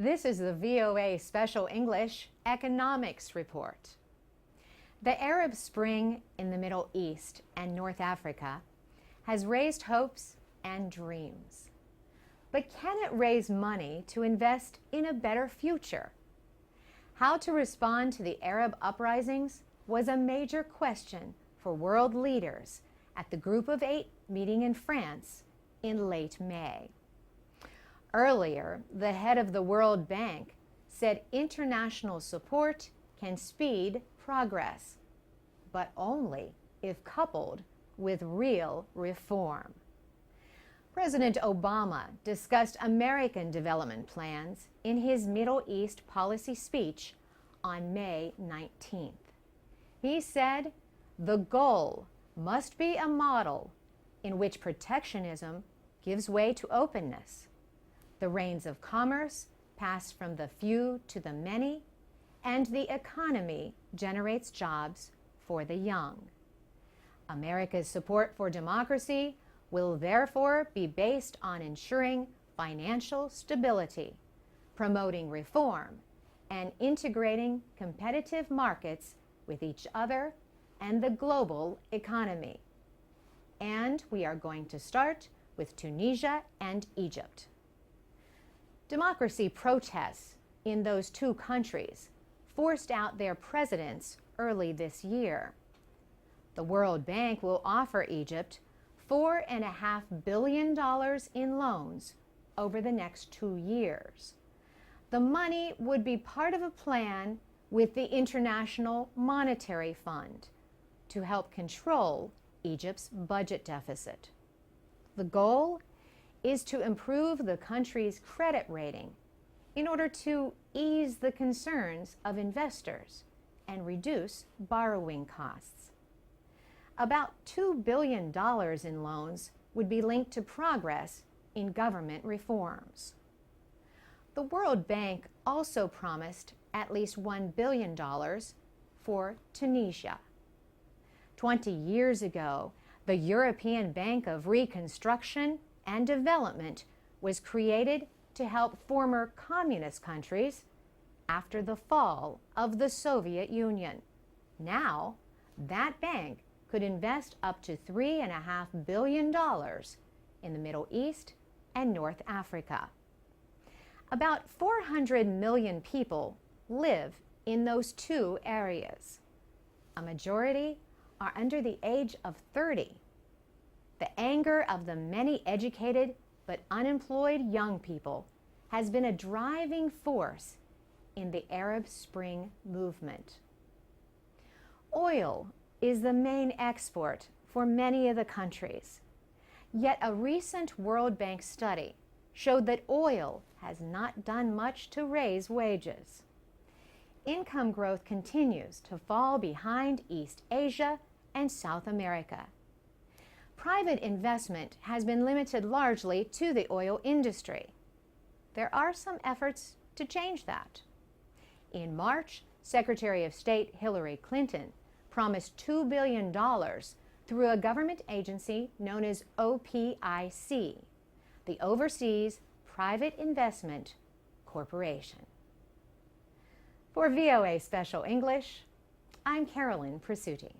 This is the VOA Special English Economics Report. The Arab Spring in the Middle East and North Africa has raised hopes and dreams. But can it raise money to invest in a better future? How to respond to the Arab uprisings was a major question for world leaders at the Group of 8 meeting in France in late May. Earlier, the head of the World Bank said international support can speed progress, but only if coupled with real reform. President Obama discussed American development plans in his Middle East policy speech on May 19th. He said, "The goal must be a model in which protectionism gives way to openness. The reins of commerce pass from the few to the many, and the economy generates jobs for the young. America's support for democracy will therefore be based on ensuring financial stability, promoting reform, and integrating competitive markets with each other and the global economy. And we are going to start with Tunisia and Egypt." Democracy protests in those two countries forced out their presidents early this year. The World Bank will offer Egypt $4.5 billion in loans over the next 2 years. The money would be part of a plan with the International Monetary Fund to help control Egypt's budget deficit. The goal is to improve the country's credit rating in order to ease the concerns of investors and reduce borrowing costs. About $2 billion in loans would be linked to progress in government reforms. The World Bank also promised at least $1 billion for Tunisia. 20 years ago, the European Bank of Reconstruction and Development was created to help former communist countries after the fall of the Soviet Union. Now, that bank could invest up to $3.5 billion in the Middle East and North Africa. About 400 million people live in those two areas. A majority are under the age of 30. The anger of the many educated but unemployed young people has been a driving force in the Arab Spring movement. Oil is the main export for many of the countries. Yet a recent World Bank study showed that oil has not done much to raise wages. Income growth continues to fall behind East Asia and South America. Private investment has been limited largely to the oil industry. There are some efforts to change that. In March, Secretary of State Hillary Clinton promised $2 billion through a government agency known as OPIC, the Overseas Private Investment Corporation. For VOA Special English, I'm Carolyn Presutti.